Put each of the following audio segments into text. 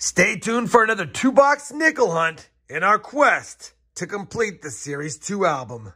Stay tuned for another 2-box nickel hunt in our quest to complete the Series 2 album.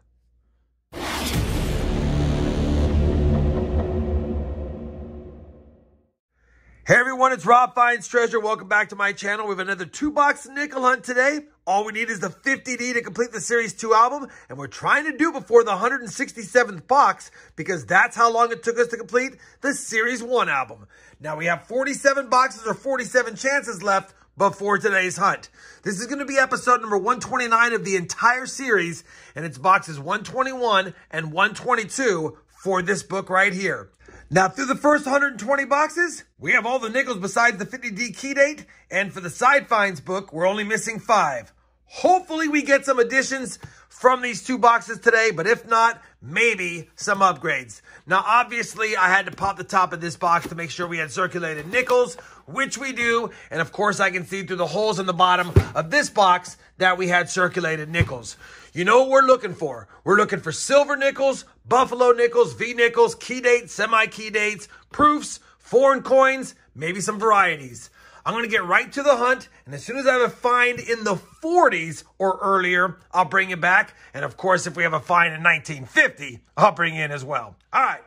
Hey everyone, it's RobFindsTreasure. Welcome back to my channel. We have another 2-box nickel hunt today. All we need is the 50D to complete the Series 2 album, and we're trying to do before the 167th box because that's how long it took us to complete the Series 1 album. Now we have 47 boxes or 47 chances left before today's hunt. This is going to be episode number 129 of the entire series, and it's boxes 121 and 122 for this book right here. Now, through the first 120 boxes, we have all the nickels besides the 50D key date, and for the side finds book, we're only missing 5. Hopefully, we get some additions from these 2 boxes today, but if not, maybe some upgrades. Now, obviously, I had to pop the top of this box to make sure we had circulated nickels, which we do, and of course, I can see through the holes in the bottom of this box that we had circulated nickels. You know what we're looking for? We're looking for silver nickels, buffalo nickels, V nickels, key dates, semi-key dates, proofs, foreign coins, maybe some varieties. I'm going to get right to the hunt, and as soon as I have a find in the 40s or earlier, I'll bring it back. And of course, if we have a find in 1950, I'll bring in as well. All right,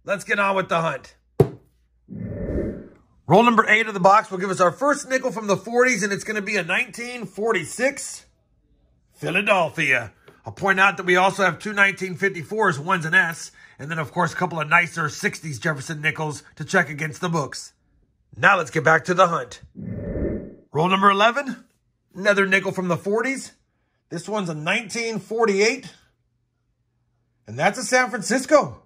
let's get on with the hunt. Roll number 8 of the box will give us our first nickel from the 40s, and it's going to be a 1946 Philadelphia. I'll point out that we also have 2 1954s, one's an S, and then, of course, a couple of nicer 60s Jefferson Nickels to check against the books. Now let's get back to the hunt. Roll number 11, another nickel from the 40s. This one's a 1948, and that's a San Francisco.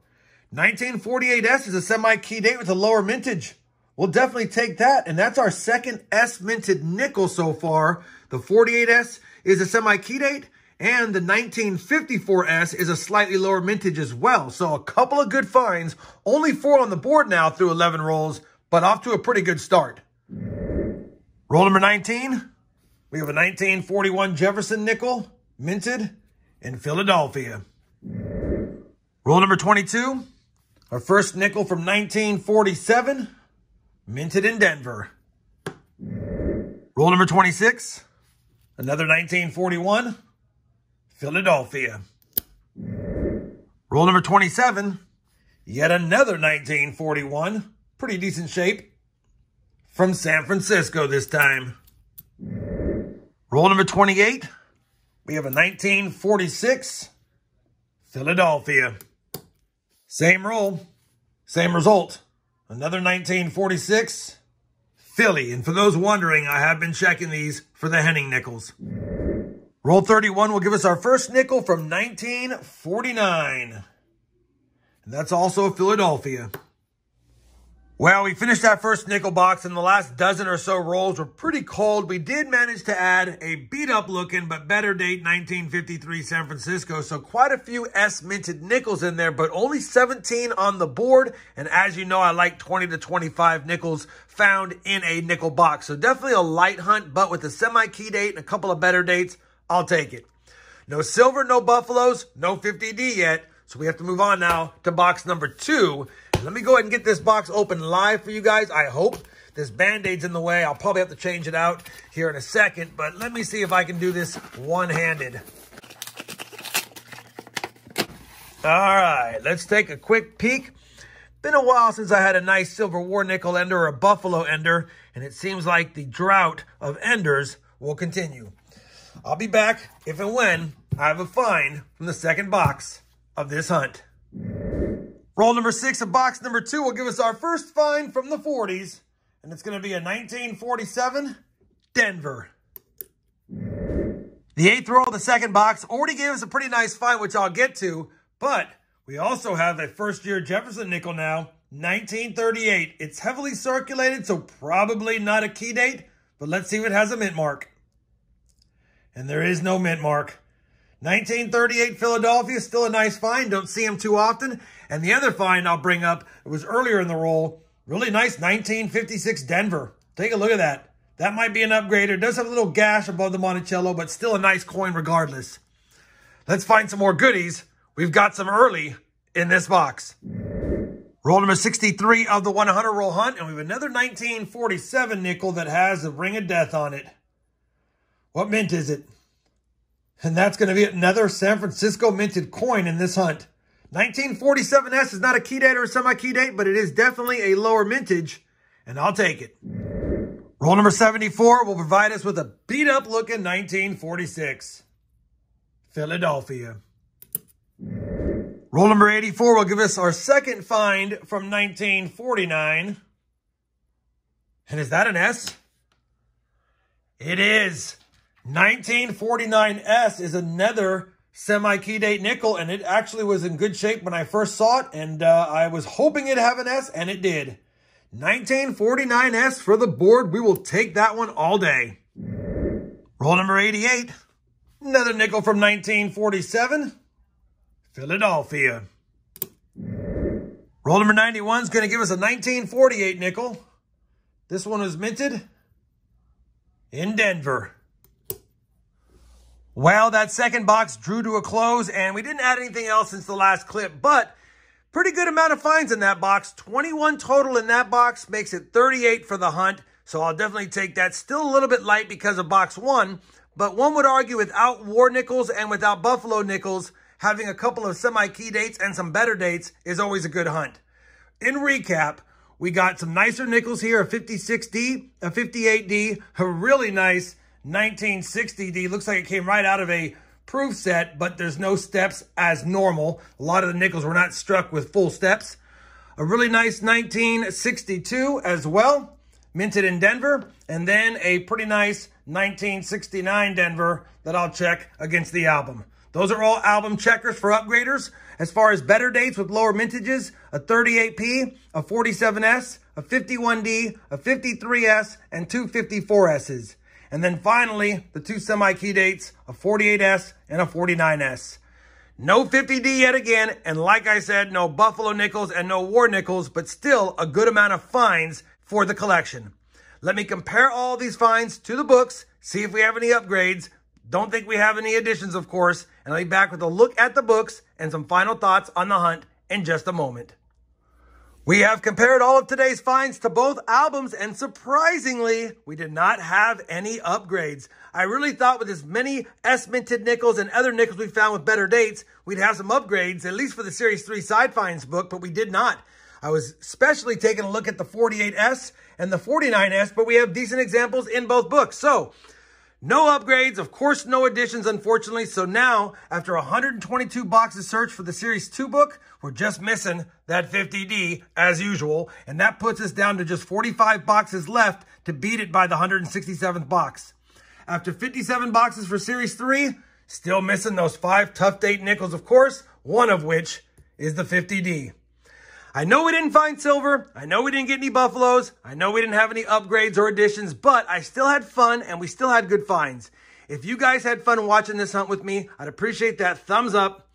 1948S is a semi-key date with a lower mintage. We'll definitely take that, and that's our second S-minted nickel so far. The 48S is a semi-key date, and the 1954S is a slightly lower mintage as well. So a couple of good finds. Only 4 on the board now through 11 rolls, but off to a pretty good start. Roll number 19. We have a 1941 Jefferson nickel, minted in Philadelphia. Roll number 22. Our first nickel from 1947, minted in Denver. Roll number 26. Another 1941, Philadelphia. Roll number 27, yet another 1941, pretty decent shape, from San Francisco this time. Roll number 28, we have a 1946, Philadelphia. Same roll, same result, another 1946, Philly. And for those wondering, I have been checking these for the Henning nickels. Roll 31 will give us our first nickel from 1949. And that's also Philadelphia. Well, we finished that first nickel box, and the last dozen or so rolls were pretty cold. We did manage to add a beat-up looking but better date 1953 San Francisco, so quite a few S-minted nickels in there, but only 17 on the board. And as you know, I like 20 to 25 nickels found in a nickel box. So definitely a light hunt, but with a semi-key date and a couple of better dates, I'll take it. No silver, no buffaloes, no 50D yet, so we have to move on now to box number 2. Let me go ahead and get this box open live for you guys. I hope this Band-Aid's in the way. I'll probably have to change it out here in a second, but let me see if I can do this one-handed. All right, let's take a quick peek. Been a while since I had a nice silver war nickel ender or a buffalo ender, and it seems like the drought of enders will continue. I'll be back if and when I have a find from the second box of this hunt. Roll number 6 of box number 2 will give us our first find from the 40s, and it's going to be a 1947 Denver. The 8th roll of the second box already gave us a pretty nice find, which I'll get to, but we also have a first-year Jefferson nickel now, 1938. It's heavily circulated, so probably not a key date, but let's see if it has a mint mark. And there is no mint mark. 1938 Philadelphia, still a nice find. Don't see them too often. And the other find I'll bring up, it was earlier in the roll. Really nice 1956 Denver. Take a look at that. That might be an upgrade. It does have a little gash above the Monticello, but still a nice coin regardless. Let's find some more goodies. We've got some early in this box. Roll number 63 of the 100 roll hunt, and we have another 1947 nickel that has a ring of death on it. What mint is it? And that's going to be another San Francisco minted coin in this hunt. 1947S is not a key date or a semi-key date, but it is definitely a lower mintage, and I'll take it. Roll number 74 will provide us with a beat-up looking 1946. Philadelphia. Roll number 84 will give us our second find from 1949. And is that an S? It is. 1949S is another semi-key date nickel, and it actually was in good shape when I first saw it, and I was hoping it'd have an S, and it did. 1949S for the board. We will take that one all day. Roll number 88. Another nickel from 1947. Philadelphia. Roll number 91 is going to give us a 1948 nickel. This one was minted in Denver. Well, that second box drew to a close, and we didn't add anything else since the last clip, but pretty good amount of finds in that box. 21 total in that box makes it 38 for the hunt, so I'll definitely take that. Still a little bit light because of box one, but one would argue without war nickels and without buffalo nickels, having a couple of semi-key dates and some better dates is always a good hunt. In recap, we got some nicer nickels here, a 56D, a 58D, a really nice 1960D. Looks like it came right out of a proof set, but there's no steps as normal. A lot of the nickels were not struck with full steps. A really nice 1962 as well, minted in Denver. And then a pretty nice 1969 Denver that I'll check against the album. Those are all album checkers for upgraders. As far as better dates with lower mintages, a 38P, a 47S, a 51D, a 53S, and two 54Ss. And then finally, the two semi-key dates, a 48S and a 49S. No 50D yet again, and like I said, no buffalo nickels and no war nickels, but still a good amount of finds for the collection. Let me compare all these finds to the books, see if we have any upgrades. Don't think we have any additions, of course, and I'll be back with a look at the books and some final thoughts on the hunt in just a moment. We have compared all of today's finds to both albums, and surprisingly, we did not have any upgrades. I really thought with as many S-minted nickels and other nickels we found with better dates, we'd have some upgrades, at least for the Series 3 Side Finds book, but we did not. I was especially taking a look at the 48S and the 49S, but we have decent examples in both books. So, no upgrades, of course, no additions, unfortunately. So now, after 122 boxes searched for the Series 2 book, we're just missing that 50D as usual. And that puts us down to just 45 boxes left to beat it by the 167th box. After 57 boxes for Series 3, still missing those 5 tough date nickels, of course, one of which is the 50D. I know we didn't find silver. I know we didn't get any buffaloes. I know we didn't have any upgrades or additions, but I still had fun and we still had good finds. If you guys had fun watching this hunt with me, I'd appreciate that thumbs up.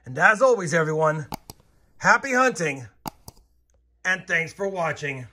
And as always, everyone, happy hunting and thanks for watching.